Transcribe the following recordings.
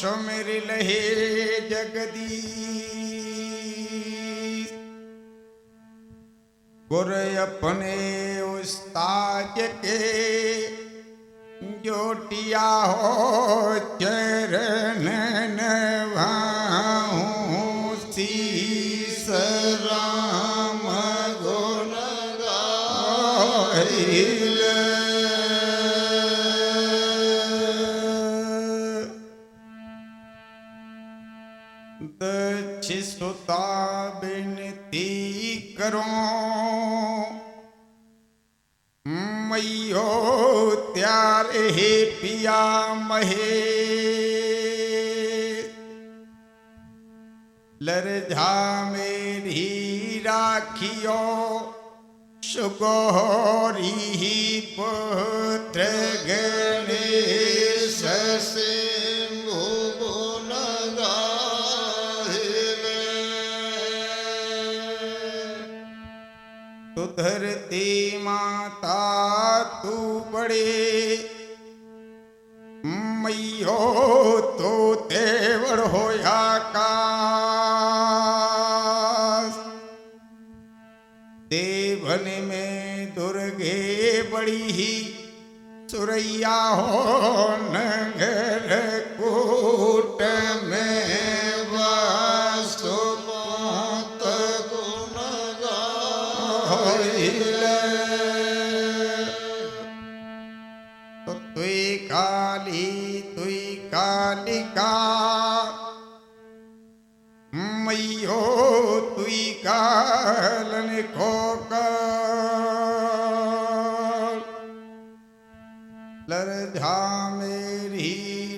सुमिर लहे जगदीश। गुर अपने उस्ताद के जोटिया हो चरण नवाऊं। शीस राम गुण गाइल। दक्ष सुता बिनती करो मैयो त्यारे हे पिया महे। लरझा मेरी राखियो सुगौरी पुत्र गणेश से तो धरती माता तू बड़े मैयो तो तेवर होया आकाश। देवन में दुर्गे बड़ी ही सुरैया हो नगर कूट में वासुपत गुण गाइल। तो तुई कालिका मैयो तुई कालन को लरझा मेरी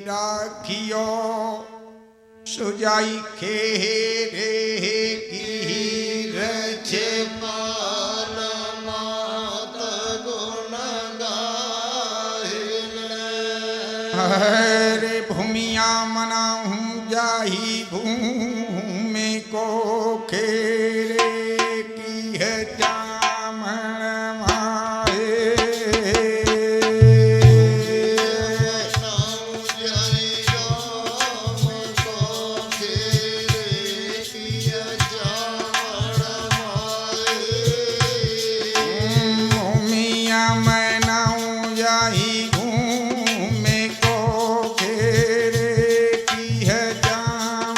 राखियो सुजाई खेरे की रचे पाल मात गुण गाइल। हरे भूमिया मनाऊं जाही भूमि को खेरे की है जामन माए। भूमिया मनाऊं जाही भूमि को खेरे की है जामन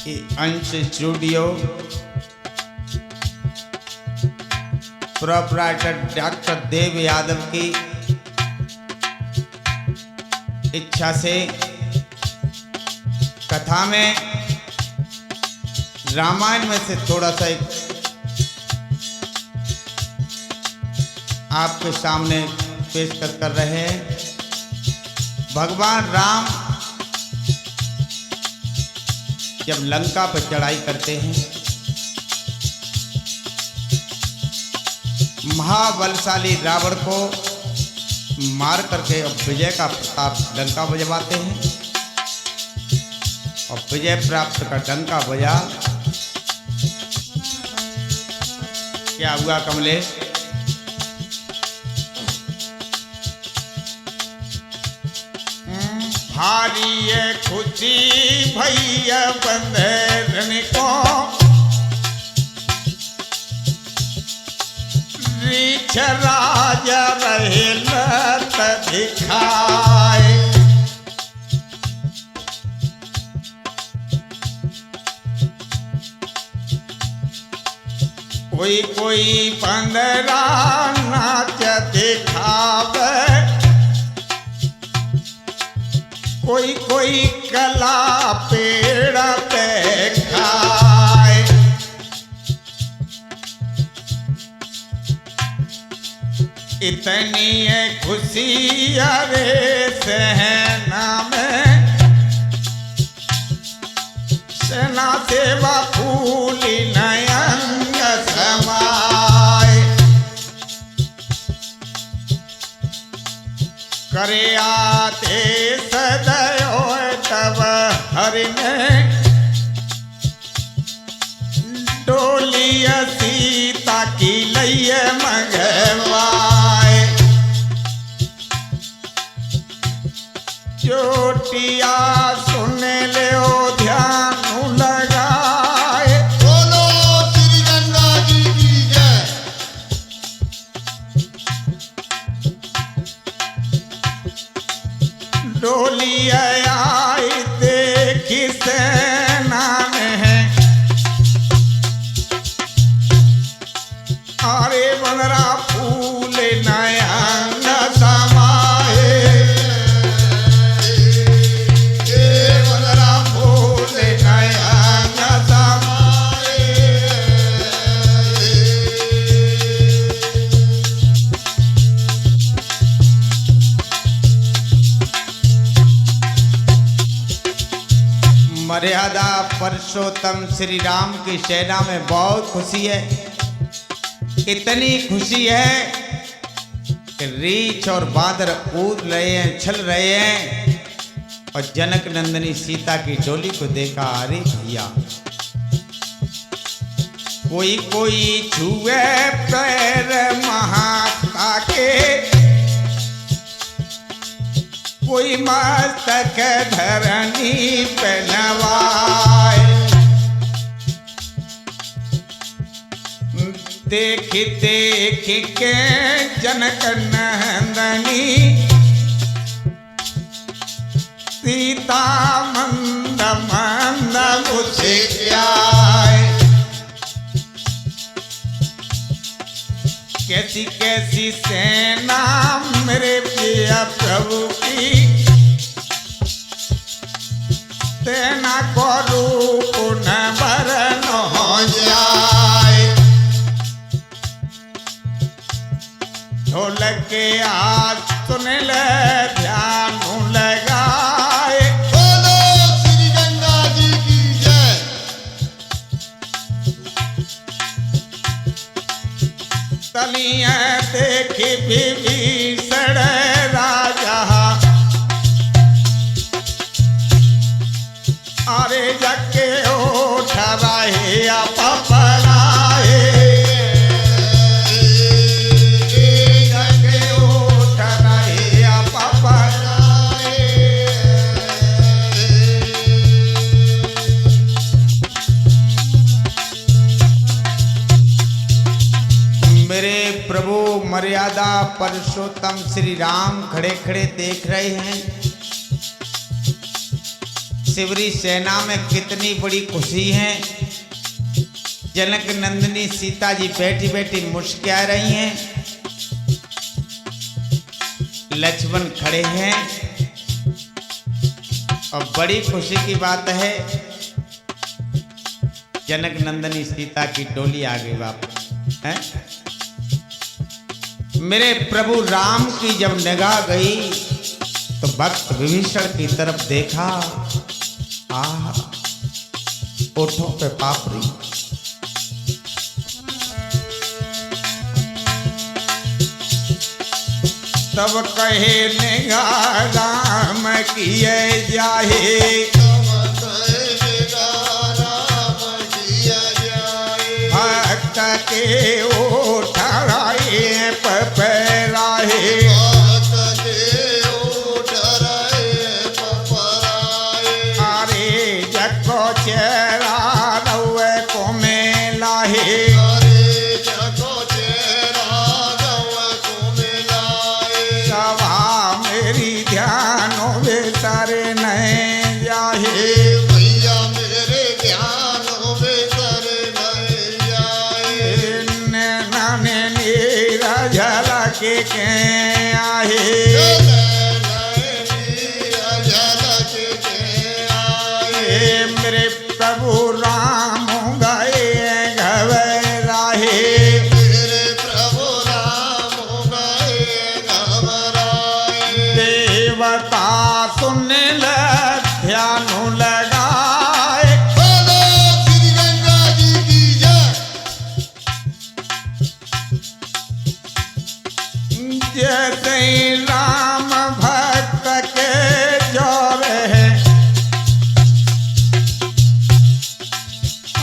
अंश स्टूडियो प्रोपराइटर डॉक्टर देव यादव की इच्छा से कथा में रामायण में से थोड़ा सा एक आपके सामने पेशकश कर रहे हैं। भगवान राम जब लंका पर चढ़ाई करते हैं, महाबलशाली रावण को मार करके अब विजय का प्रताप लंका बजवाते हैं और विजय प्राप्त का डंका बजा। क्या हुआ कमलेश? भारी है खुशी भैया बंधन को, रीछ राजा रहे लत दिखाए। कोई कोई पंदरा नाच दिखावे, कोई कोई कला पेड़ पे खाए। इतनी है खुशी अरे सहना में, सेना सेवा फूली नयंग समाए। करे आते सदैव तब हरि ने, डोलिय सीता की लैया मंगवाए। चोटिया सुन ले ओ ध्यान लगाए। बोलो श्री गंगा जी की जय। डोली आई देखी सेना में, अरे बंदरा फूल नयंग समाए। बंदरा फूल नयंग समाए। मर्यादा पुरुषोत्तम श्री राम की सेना में बहुत खुशी है। इतनी खुशी है कि रीछ और बादर कूद रहे हैं, छल रहे हैं और जनक नंदिनी सीता की डोली को देखा। अरे भैया, कोई कोई छुए पैर महात्मा के, कोई मस्तक धरनी पे नवाए। देख देख के जनक नंदनी सीता मंद मंद मुस्कुराए। कैसी कैसी सेना मेरे प्रिय प्रभु की, सेना को रूप न बरन हो जाए। ढोलक के आज सुन ले ध्यान लगाए। बोलो श्री गंगा जी की जय। तलियां देखी विभीषण राजा, अरे जके उठ रहे पपलाए। जके उठ रहे पपलाए। मेरे प्रभु मर्यादा पुरुषोत्तम श्री राम खड़े खड़े देख रहे हैं। शिवरी सेना में कितनी बड़ी खुशी है। जनक नंदिनी सीता जी बैठी बैठी मुस्कुरा रही हैं, लक्ष्मण खड़े हैं और बड़ी खुशी की बात है जनक नंदिनी सीता की डोली आ गई वापस है। मेरे प्रभु राम की जब निगाह गई तो भक्त विभीषण की तरफ देखा, ओठों पे पापड़ी। तब कहे निगाह राम किए जाहे, भक्त के ओठराए पपराए, अरे जको चेहरा रउए को में लाहे, सभा मेरी ध्यानों में तारे नहीं जाहे, भैया मेरे ध्यानों में तारे नहीं जाए। नाने नीरा झलक के आहे, मेरे प्रभु राम गए घबराहे, मेरे प्रभु राम गए घबराए। देवता सुन ल ध्यान लगाए, बोलो श्री गंगा जी की जय। जैसे राम भक्त के जोर है,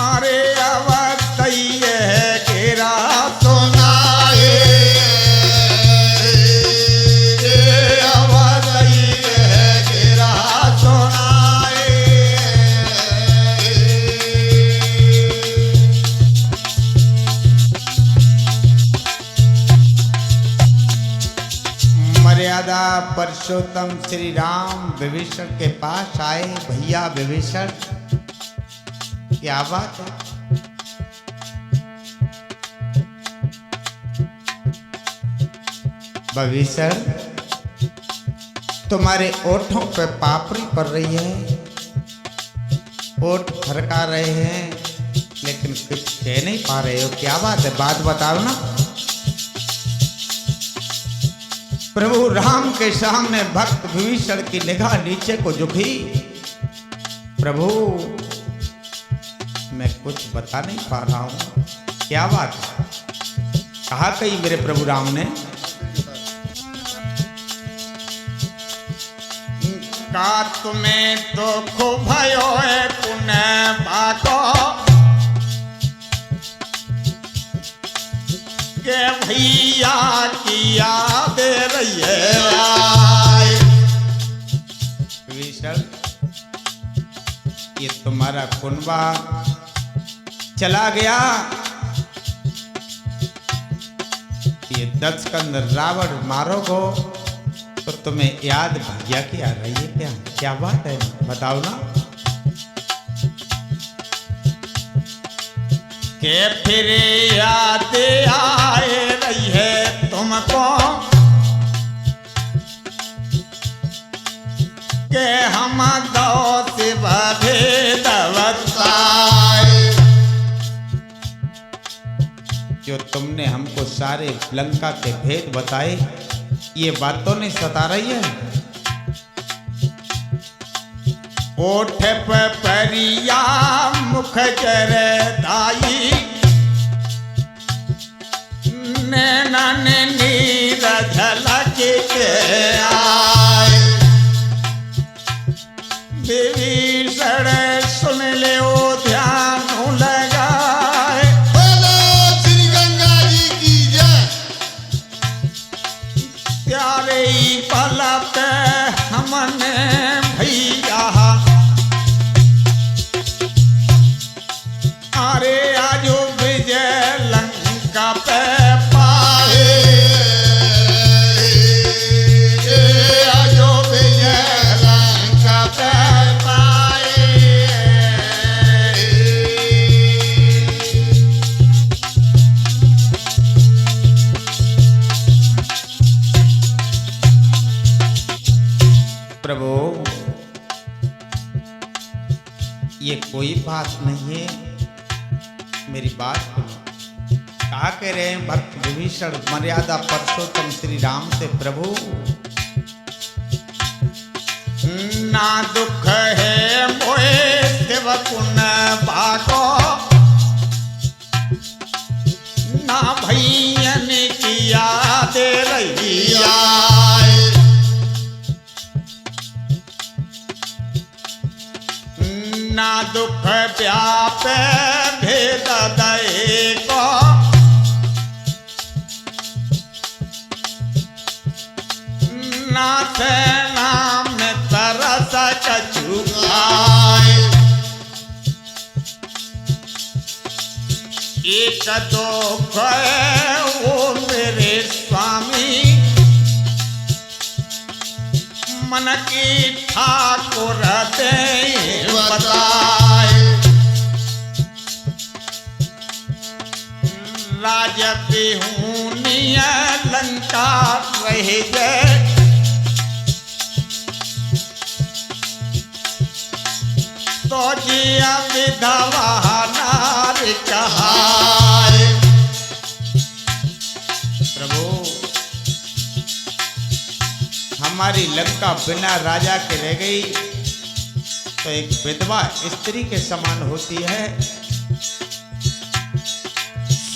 अरे अवतई है केरा सुनाए, अवतई है केरा सुनाए। मर्यादा पुरुषोत्तम श्री राम विभीषण के पास आए। भैया विभीषण, क्या बात है? विभीषण, तुम्हारे ओठों पे पापड़ी पड़ रही है, ओठ फरका रहे हैं, लेकिन कुछ कह नहीं पा रहे हो, क्या बात है? बात बताओ ना। प्रभु राम के सामने भक्त विभीषण की निगाह नीचे को झुकी। प्रभु, मैं कुछ बता नहीं पा रहा हूं, क्या बात है? कहा कही मेरे प्रभु राम ने, का तुम्हें तो खूब भयो है पुण्य भाको, के भैया की याद रही है। विभीषण, ये तुम्हारा कुनबा चला गया, ये दशकंद रावण मारोगो तो तुम्हें याद भैया की आ रही है क्या? क्या बात है, बताओ ना। के फिर याद आए रही है तुमको, के हम दो से भेद बताए, जो तुमने हमको सारे लंका के भेद बताए, ये बात तो नहीं सता रही है? ओठ पे परिया मुख जरदाई, नैना ने नीर झलक के आए। विभीषण सुन ले ओ ध्यान लगाए, बोलो श्री गंगा जी की जय। प्यारे पलक हमने भैया, अरे आजो विजय लंका पे पाए, आजो विजय लंका पे पाए। कोई बात नहीं है, मेरी बात सुनो। क्या कह रहे हैं भक्त विभीषण मर्यादा पुरुषोत्तम श्री राम से, प्रभु ना दुख है मोए सेवकुन बाको, ना भैयन किया दे रही आए, ना दुख व्याप भेद दए को, नाथ नाम तरस कछु खाए, एक दुख वो मेरे स्वामी, मन की ठाकुर दे बताए, राज बिहूनिय लंका रह गए, तो जिया विधवा नार कहाए। प्रभु हमारी लंका बिना राजा के रह गई तो एक विधवा स्त्री के समान होती है।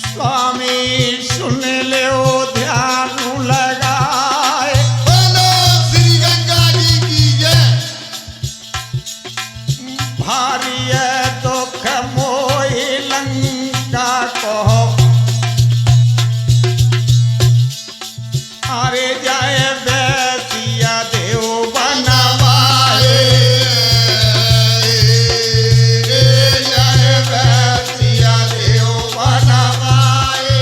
स्वामी सुन ले ध्यान लगाए, बोलो श्री गंगा जी की जय। भारी है दुख मोहि लंका को, अरे जाए बैसिया देव बनवाए, जाए बैसिया देव बनवाए।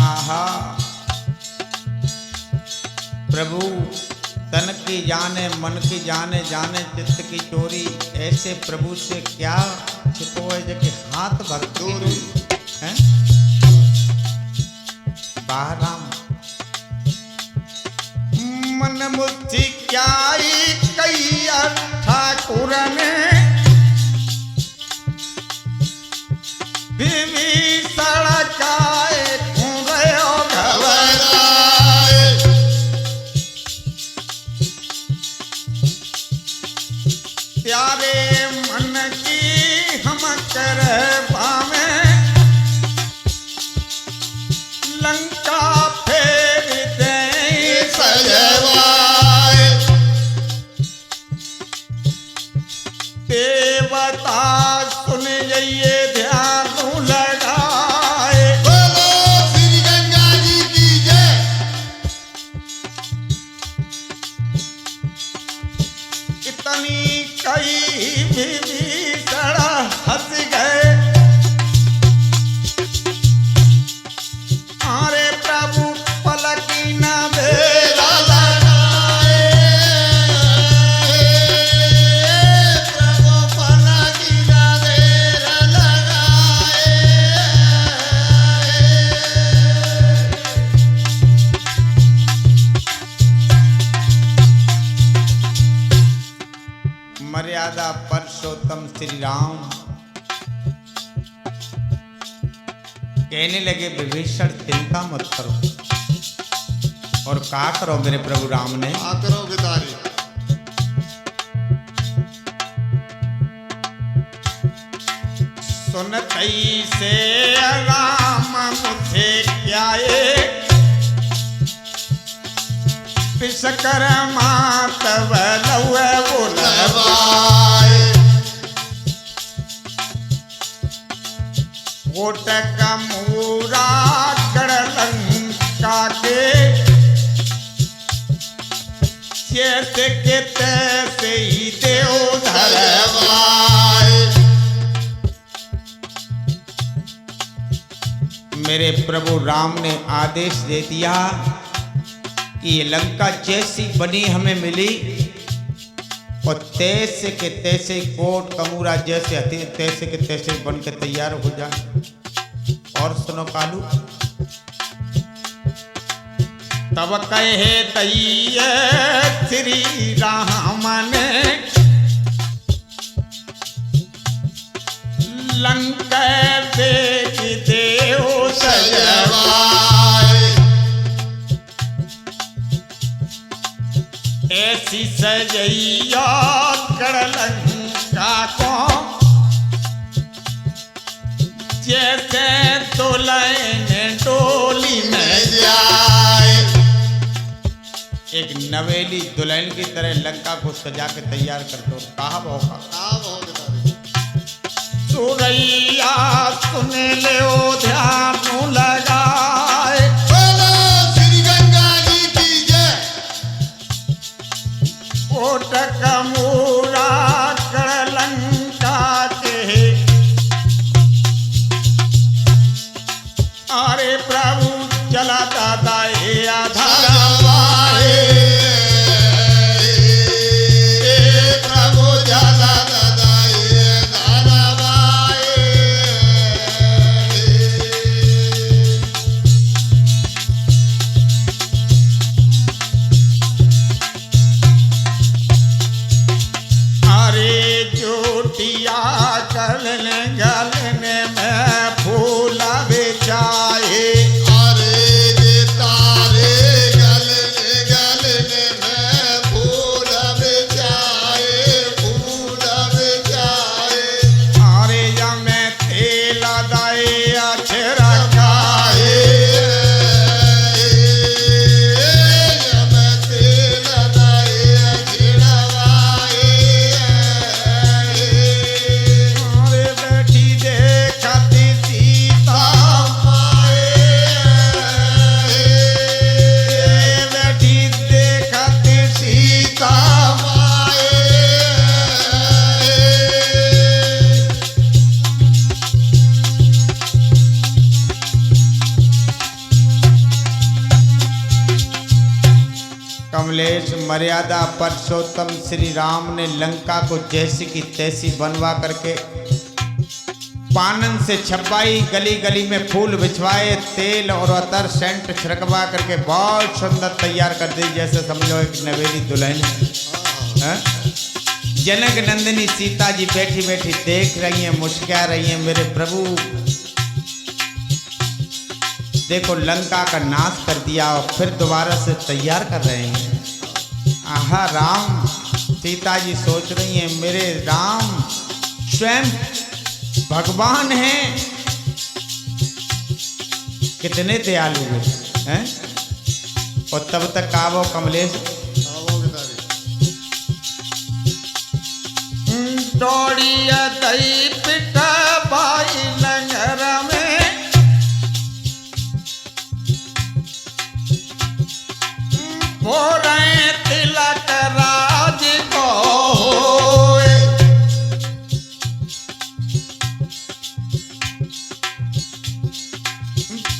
आहा प्रभु तन की जाने मन की जाने, जाने चित्त की चोरी, ऐसे प्रभु से क्या छिपो है जो कि हाथ भर चोरी है। बाहराम मन मुझी क्या कई ठाकुर ने, विभीषण काए घुंघयो घबराए, प्यारे मन की हम कर पावे, लंका फेर दे सजवाए, देवता सुन जाइए ध्यान लगाए, बोलो श्री गंगा जी की जय। इतनी कई विभीषण हंस गए, अरे प्रभु पलकी न बेरा लगाए, प्रभु पलकी न बेरा लगाए। मर्यादा पुरुषोत्तम श्री राम कहने लगे, विभीषण चिंता मत करो। और कहा करो मेरे प्रभु राम ने, करो बिदारी। सुनतई से राम मुझे क्या विश्वकर्मा तब लौए बोलवाए, कोटक मूरा गढ़ लंका के, जैसे के तैसे ही देव धरवाए। मेरे प्रभु राम ने आदेश दे दिया कि ये लंका जैसी बनी हमें मिली और तैसे के तैसे कोट कमूरा जैसे तैसे के तैसे बन के तैयार हो जाए। और सुनो कालू। तब कहे तैये श्री राम ने लंका देख देव सजवाए, ऐसी सजैया कर लंका को जैसे दुल्हन डोली में जाए। एक नवेली दुल्हन की तरह लंका को सजा के तैयार कर दो। कहा भौका सुरैया सुन ले ध्यान लगाए, बोलो श्री गंगा जी की जय। ओटक मूरा कर लंका के, अरे प्रभु चला दादा ये आधार प्रभु जला दादाए धारावाए। अरे जोटिया करने गलने में फूल बेचाए, अरे जे तारे गलने गलने में फूल बेचाए, फूल बेचाए। अरे जमे तेल दाए अछरा खाए, अरे बैठी देखती सीता, बैठी देखती सीता। कमलेश मर्यादा पुरुषोत्तम श्री राम ने लंका को जैसी की तैसी बनवा करके पानन से छपाई, गली गली में फूल बिछवाए, तेल और अतर सेंट छिड़कवा करके बहुत सुंदर तैयार कर दी, जैसे समझो एक नवेली दुल्हन है। जनक नंदिनी सीता जी बैठी बैठी देख रही हैं, मुस्कुरा रही हैं, मेरे प्रभु देखो लंका का नाश कर दिया और फिर दोबारा से तैयार कर रहे हैं। आहा राम, सीता जी सोच रही हैं मेरे राम स्वयं भगवान हैं, कितने दयालु हैं। और तब तक आवो कमलेश दौड़िया दई पिटा भाई लंगर में, हो रहे तिलक राज को होए।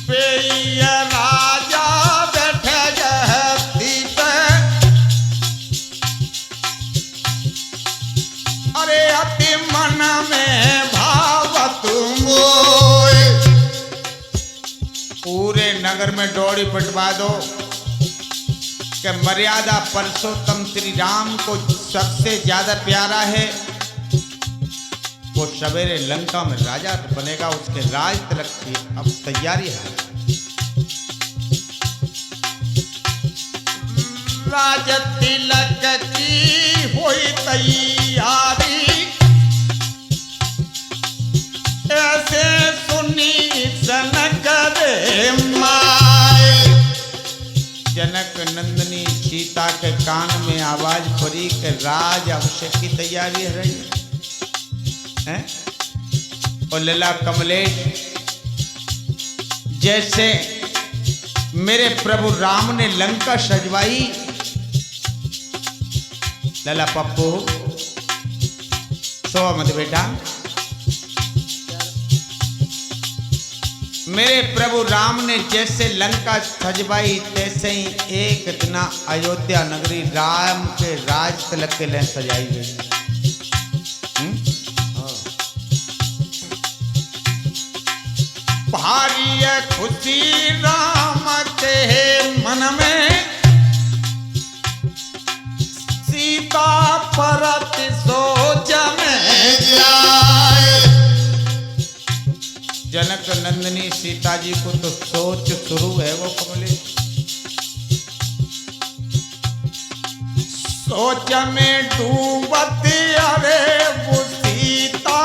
पेय राजा बैठे जहती पे, अरे अति मन में भाव तुम होए। पूरे नगर में डोरी पिटवा दो कि मर्यादा पुरुषोत्तम श्री राम को सबसे ज्यादा प्यारा है, वो सवेरे लंका में राजा बनेगा, उसके राज तिलक की अब तैयारी है। राज तिलक की हुई तैयारी, ऐसे सुनी जनक रे माए। जनक नंदिनी सीता के कान में आवाज पड़ी कि राज अभिषेक की तैयारी है रही है। और लला कमलेश जैसे मेरे प्रभु राम ने लंका सजवाई, लला पप्पू सो मत बेटा, मेरे प्रभु राम ने जैसे लंका सजवाई तैसे ही एक दिन अयोध्या नगरी राम के राज तिलक के लिए सजाई गई। भारी ये खुशी राम के मन में सीता परत सोच में जाए। जनक नंदिनी सीता जी को तो सोच शुरू है वो कमले। सोच में डूबती अरे वो सीता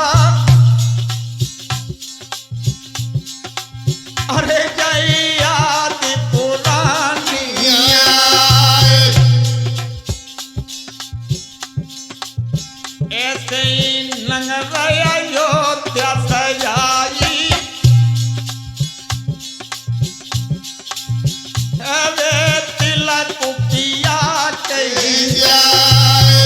अरे जय याद पुरानी जाए। ऐसे ही लंग अयोध्या सजाई अरे तिलक किया कहीं जाए।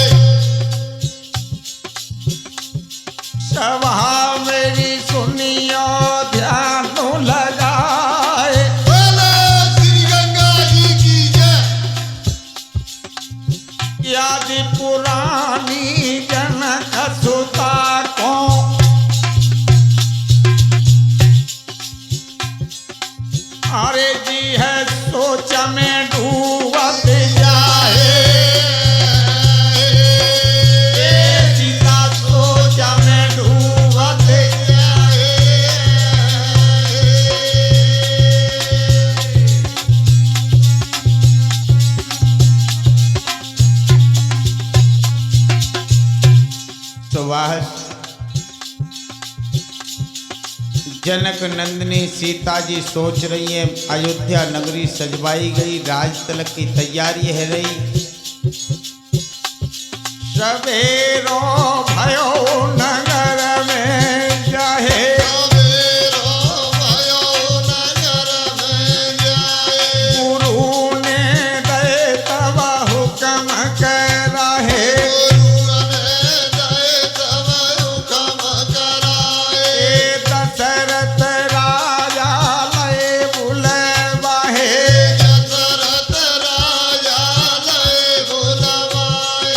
सभा मेरी सुनियो ध्यान लगाए। बोलो श्री गंगा जी की जय। याद पुरानी जनक सुता को अरे जी है सोच में डूबत जाए। सीता सोच में डूबत सुभाष जनक नंदिनी सीता जी सोच रही है अयोध्या नगरी सजवाई गई, राज तिलक की तैयारी है रही। सवेरो भयो नगर में जाए सवेरो भयो नगर में जाए। गुरु ने दे तब हुक्म करा है। गुरु ने दे तब हुक्म कराए। दशरथ राजा लय बुलवाहे। दशरथ राजा लय बुलवाए।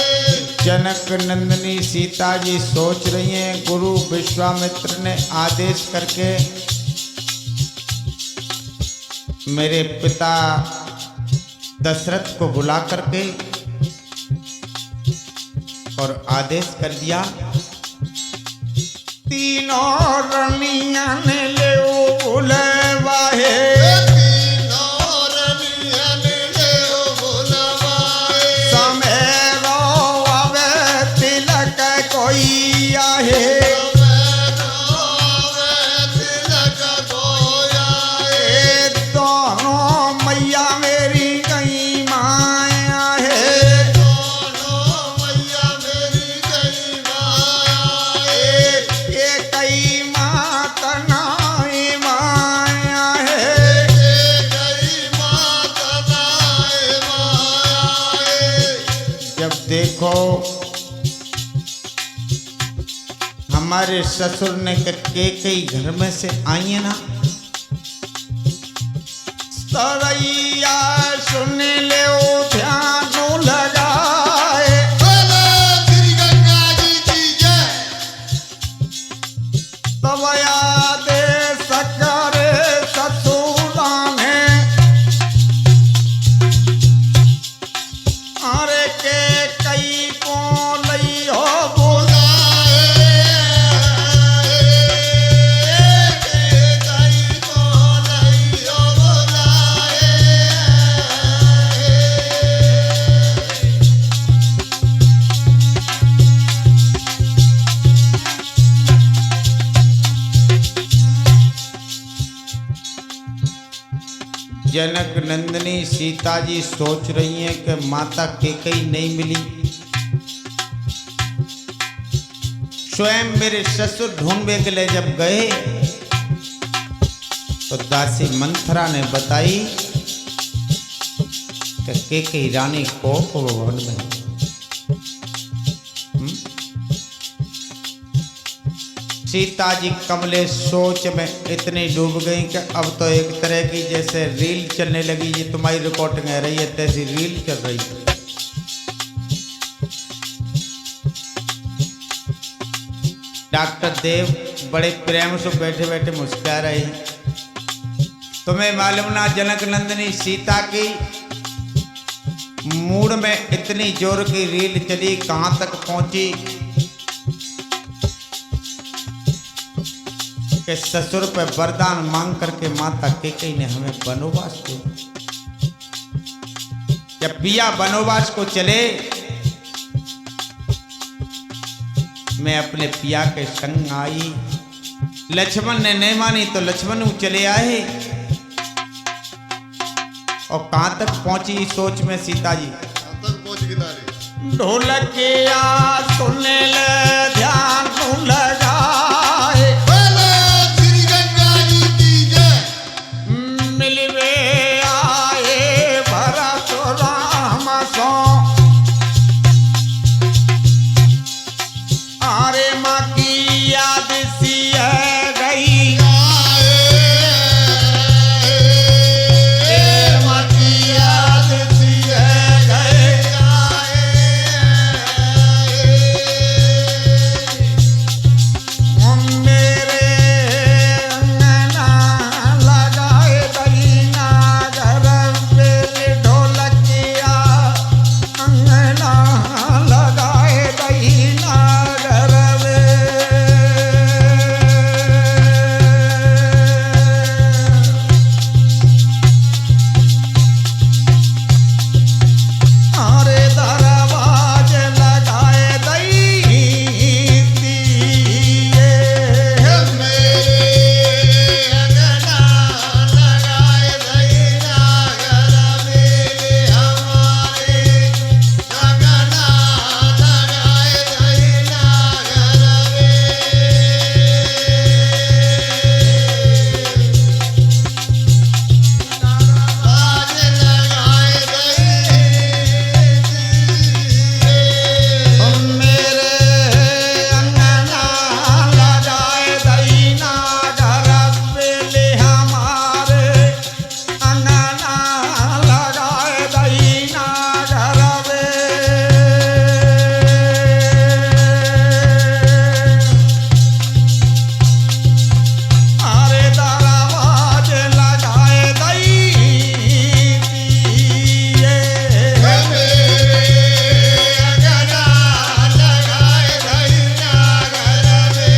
जनक नंदिनी सीता जी सोच रही हैं गुरु विश्वामित्र ने आदेश करके मेरे पिता दशरथ को बुला करके और आदेश कर दिया तीनों रनिया ने ले बुलवाहे। तीनों रनियन ले बुलवाए। समेरो अवे तिलक कोई आहे। तिलक गोयाए। ए दोनों मैया मेरी गई माया है। दोनों मैया मेरी गई माया। ये कई मात नाई माया है। गई मात नाय माया। जब देखो हमारे ससुर ने कई घर में से आई है ना, सरैया सुन ले ध्यान लगाए। बोलो श्री गंगा जी की जय। तब आदेश करे ससुरा ने अरे के कई को लई हो जनक नंदिनी सीता जी सोच रही हैं कि माता केकई नहीं मिली। स्वयं मेरे ससुर ढूंढने के लिए जब गए तो दासी मंथरा ने बताई कि केकई रानी कोप भवन में। सीता जी कमले सोच में इतनी डूब गई कि अब तो एक तरह की जैसे रील चलने लगी। ये तुम्हारी रिकॉर्डिंग है रही है तैसी रील चल रही है। डॉक्टर देव बड़े प्रेम से बैठे बैठे मुस्कुरा रहे हैं। तुम्हें मालूम ना जनक नंदिनी सीता की मूड में इतनी जोर की रील चली, कहां तक पहुंची कि ससुर पे वरदान मांग करके माता कैकेयी ने हमें वनवास दिया। जब पिया वनवास को चले, मैं अपने पिया के संग आई। लक्ष्मण ने नहीं मानी तो लक्ष्मण चले आए। और कहां तक पहुंची सोच में सीता जी? कहाँ तक पहुँच गई तारी? ढोलकिया सुने ले ध्यान तू लगाए, बोलो श्री गंगा जी की जय। मिलवे आए भरत राम सो, अरे माँ की याद सी है गई, माँ की याद सी है गई। मेरे अंगना लगाए दीना घर पे ढोलकिया, अंगना लगाए दीना घर पे। अरे दरवाज लगाए दी दिए, मेरे अंगना लगाए दीना घर मेरे हमारे, अंगना लगाए दीना घर बाज लगाए मेरे अंगना लगाए दीना घर पे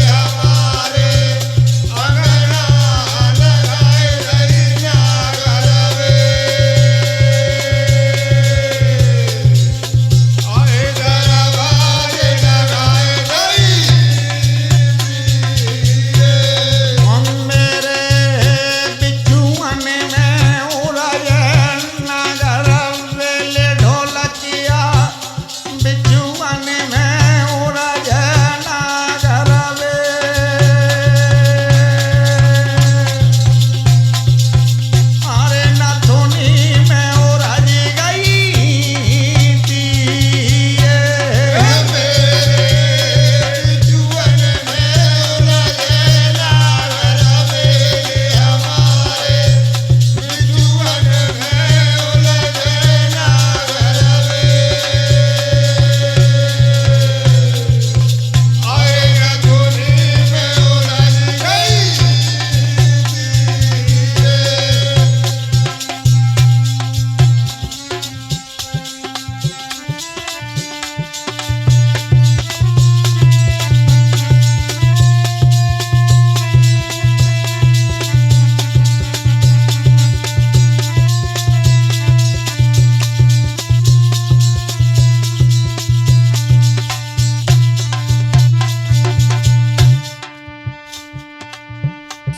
हमारे, अंगना लगाए दीना घर पे। अरे दरवाज लगाए दिए, मेरे बिछुअन में उड़े नगर वेले ढोलकिया, बिछुअन में उड़े नगर वे। अरे नथुनी में उड़ज गई थी,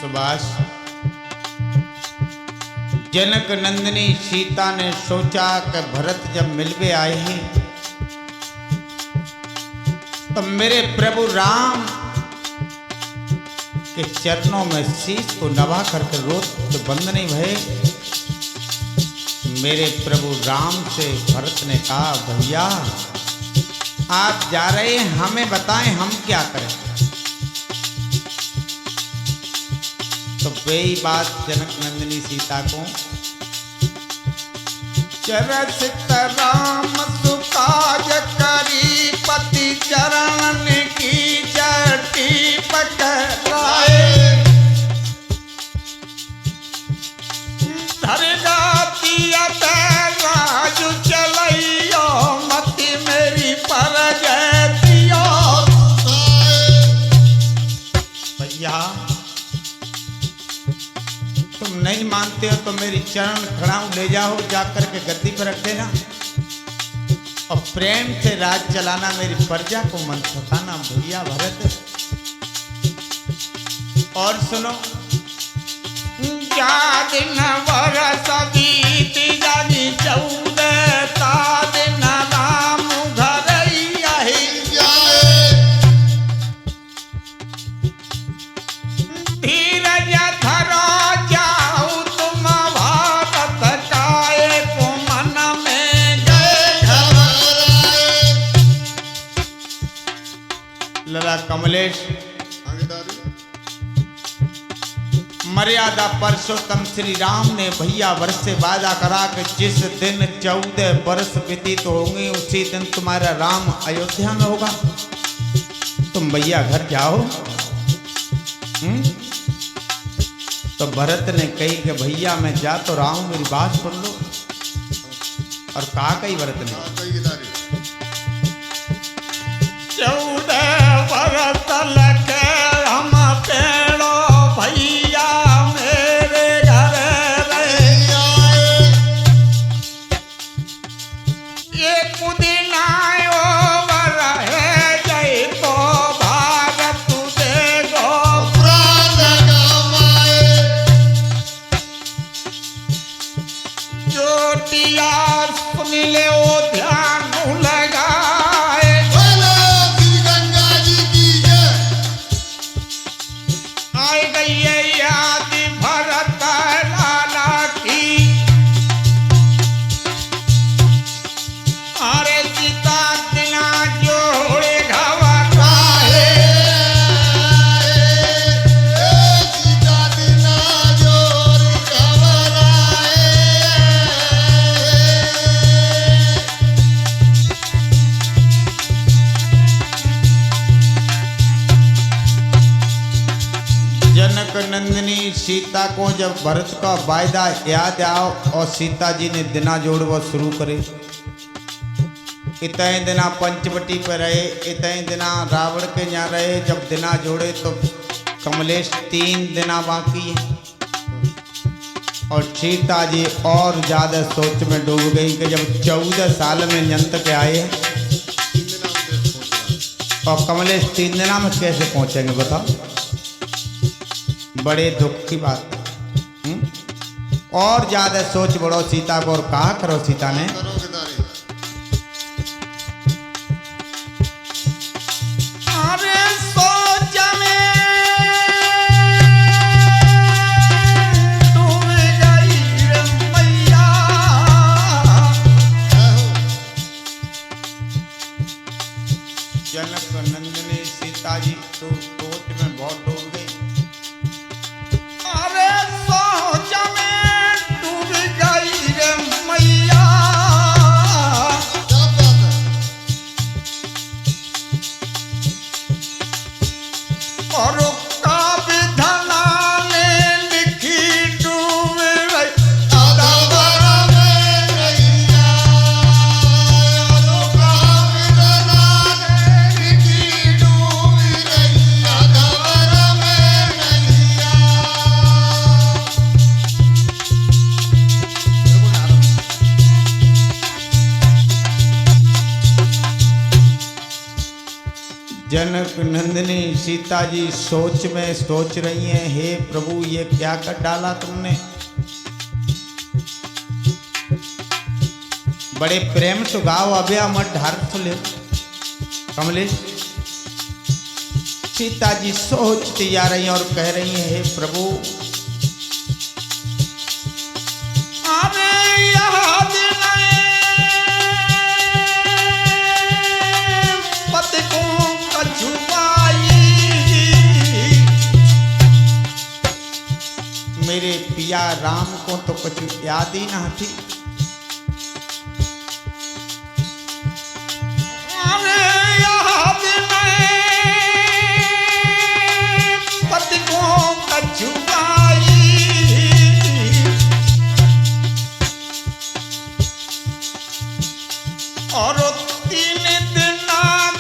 सुभाष। जनक नंदिनी सीता ने सोचा कि भरत जब मिलवे आए हैं तो मेरे प्रभु राम के चरणों में शीश को नवा करके रोज तो बंद नहीं भये। मेरे प्रभु राम से भरत ने कहा, भैया आप जा रहे हैं, हमें बताएं हम क्या करें। तो वही बात जनक नंदिनी सीता को, चरसित राम सुकाज करी पति चरण की चटी पकड़ाए, चरण खड़ाऊं, ले जाओ जाकर के गद्दी पर रख देना और प्रेम से राज चलाना, मेरी प्रजा को मन सताना भैया भरत। और सुनो, दिन बरस बीत जानी 14 ता दिन राम घर आई जाए धीरज धरो जाओ तुम भारत काए को मन में गए घबराए। लला कमलेश आगेदारी मर्यादा पुरुषोत्तम श्री राम ने भैया वर्ष से वादा करा कि जिस दिन 14 वर्ष व्यतीत होंगे उसी दिन तुम्हारा राम अयोध्या में होगा। तुम भैया घर जाओ। तो भरत ने कही कि भैया मैं जा तो रहा हूं, मेरी बात सुन लो। और कहा कही भरत ने, आगेदारी 14 वर्ष लगे हम पेड़ो भैया मेरे घर रहे। एक दिन आयो रहे जय तो भारत देगो प्राण गवाए। ज्योतिया सुन ले ओ ध्यान लगाए। बोलो श्री गंगा जी की जय। आई गई है याद भरत लाला की, अरे सीता दिना जोड़े घबराए। सीता दिना जोर घबराए। जनक नंदिनी सीता को जब भरत का वायदा याद आओ और सीता जी ने दिना जोड़वा शुरू करे। इतने दिना पंचवटी पर रहे, इतने दिना रावण के यहाँ रहे। जब दिना जोड़े तो कमलेश 3 दिना बाकी है। और सीता जी और ज्यादा सोच में डूब गई कि जब 14 साल में जंत के आए और कमलेश 3 दिना में कैसे पहुंचेंगे बताओ। बड़े दुख की बात है। और ज्यादा सोच बढ़ो सीता को। और कहा करो सीता ने, करोगेदारी अरे सोच में डूब गई रे मैया। जनक नंदिनी सीता जी तो सोच में बहुत डूब गई। अरे सोच में डूब गई रे मैया। क्या बात है। और का विधना ने लिखी डूब गई। अधवर में नैया। लोका विदना ने लिखी डूबी रही। अधवर में नैया। जनक नंदिनी सीता जी सोच में सोच रही हैं, हे प्रभु ये क्या कर डाला तुमने। बड़े प्रेम से गाओ, अभया मत ढार तो ले कमलेश। सीता जी सोचती जा रही हैं और कह रही हैं, हे प्रभु अरे याद पति को कछुआई। मेरे पिया राम को तो कुछ याद ही ना थी। पति को कछुआई। और 3 दिन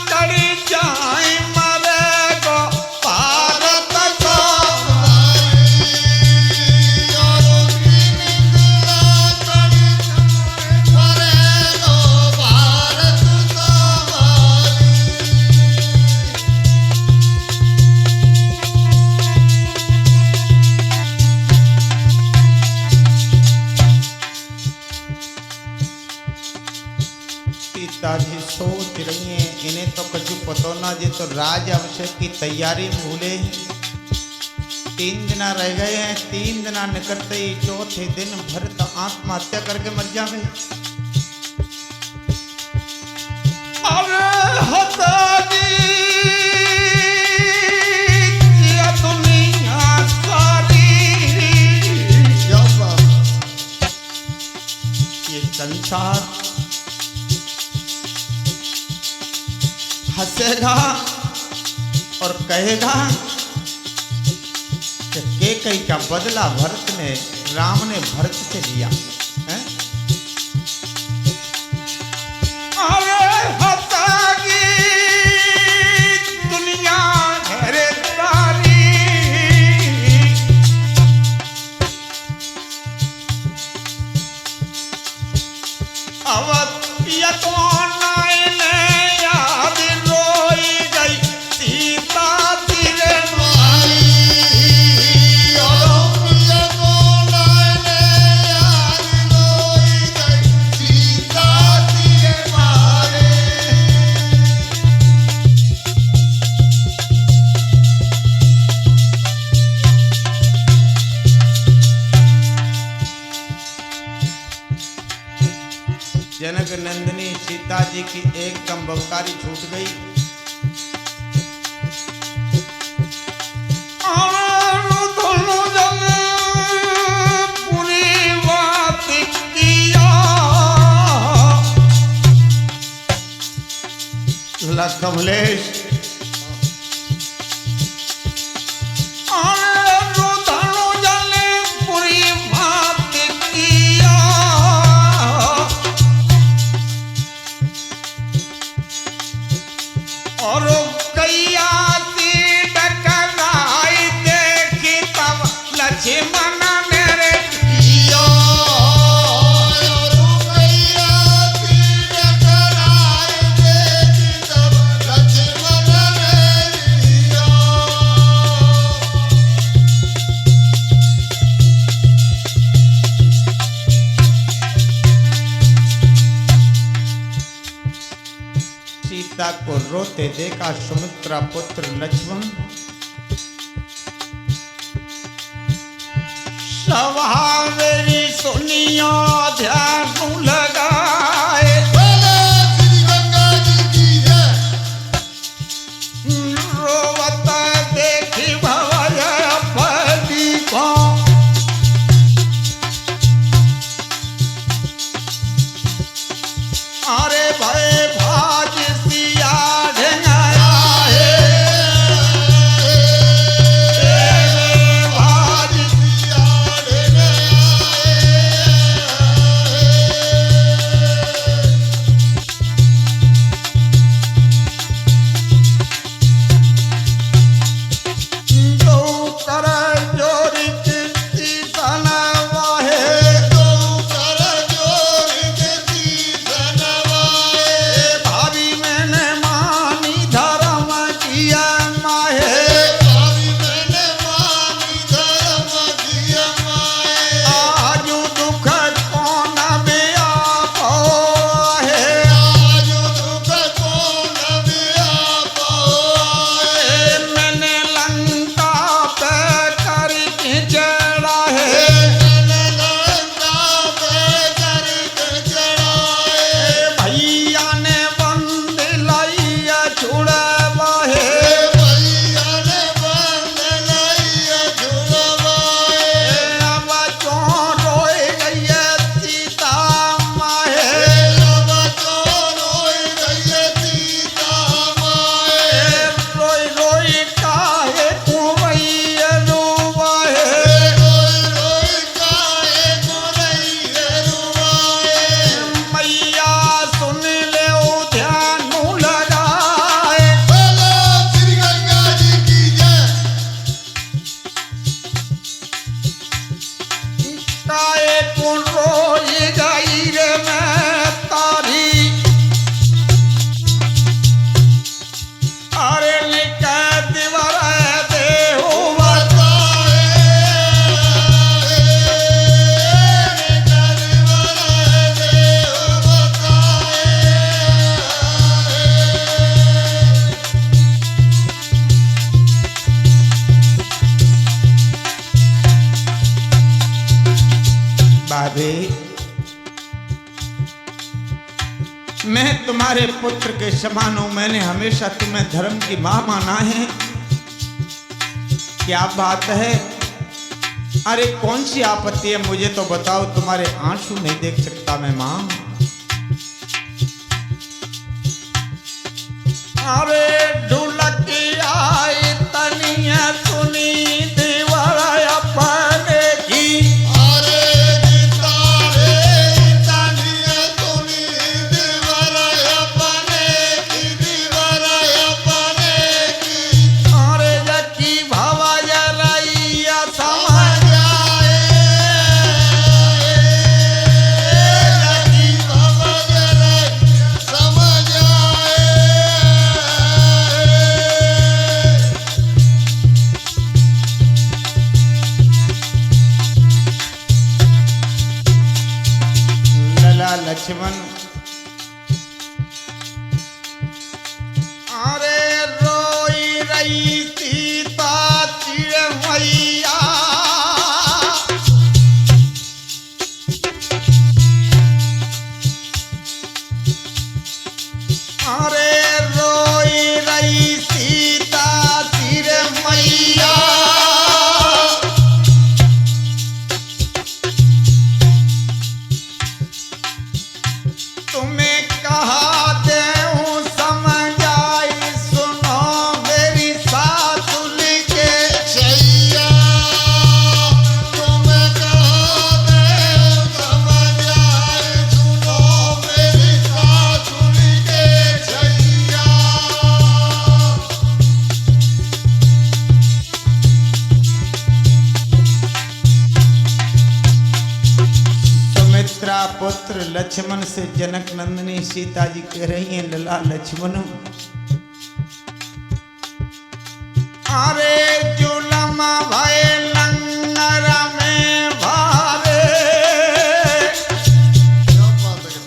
कर जाए मरेगो भारत को। और 3 दिन सीता जी सोच रही हैं इन्हें तो कुछ पता ना जी तो राज अभिषेक की तैयारी में भूले 3 दिन रह गए हैं 3 दिन निकलते ही चौथे दिन भरत आत्महत्या करके मर जावे। अरे हता दी ये दुनिया सारी क्या बात। ये संसार हंसेगा और कहेगा कि कई का बदला भरत ने राम ने भरत से लिया है? अरे हता दी दुनिया है सारी अवत ये तो नाइने याद रोई गई सीता तेरे मारी जनक नंदिनी सीता जी की एकदम बवकारी छूट गई। पूरी बात किया कमलेश पूरी बात किया और कैया सी डकराई देखी तब लक्ष्मण मेरे सीता को रोते देखा सुमित्रा पुत्र लक्ष्मण सभा मेरी सुनियो ध्यान लगाए रोवत देखी भवय पति को अरे भय भाज सिया ढंगाया भाज मैं तुम्हारे पुत्र के समान हूं, मैंने हमेशा तुम्हें धर्म की मां माना है। क्या बात है? अरे कौन सी आपत्ति है मुझे तो बताओ, तुम्हारे आंसू नहीं देख सकता मैं मां। अरे ढोलक आई तनिया सुनी दीवारा अपने की। अरे गीतारे तनिया सुनी दीवारा अपने की, दीवारा अपने की। अरे जकी भवा जरैया समझ समझ आए, लगी बाबा जरा समझ आए। लला लक्ष्मण अरे रोई रही सीता चिड़मैया। अरे रोई रही सीता चिड़मैया। तुम्हें कहा देऊं समझ आई, सुनो मेरी सासुल के। छैया तुम्हें कहा दे समझ आए, सुनो मेरी सासुर के छैया। सुमित्रा पुत्र लक्ष्मण से जनक नंदिनी सीता जी कह रही हैं, लला लक्ष्मण अरे जुलम भय लंगर में भारे। क्या बात है?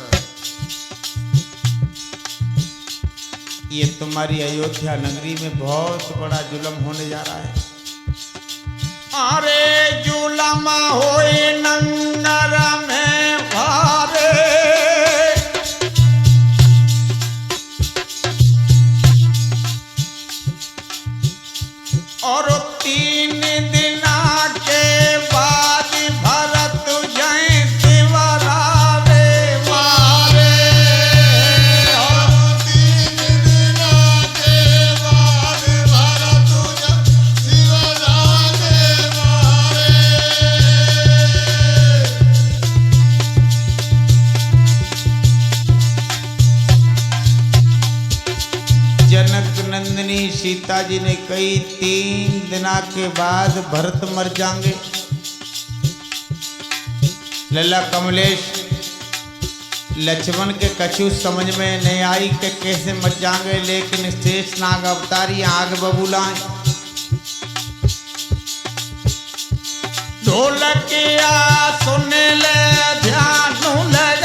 ये तुम्हारी अयोध्या नगरी में बहुत बड़ा जुल्म होने जा रहा है। अरे जुलम होए नंगर में भारे। और 3 दिना के बाद भरत जय शिवरा रे मारे। और 3 दिना के बाद भरत शिवराज मारे। जनक नंदिनी सीता जी ने कही 3 दिना के बाद भरत मर जाएंगे। लला कमलेश लक्ष्मण के कछु समझ में नहीं आई कि कैसे मर जाएंगे, लेकिन शेष नाग अवतारी आग बबूलाएं। ढोलकिया सुन ले ध्यान लगा।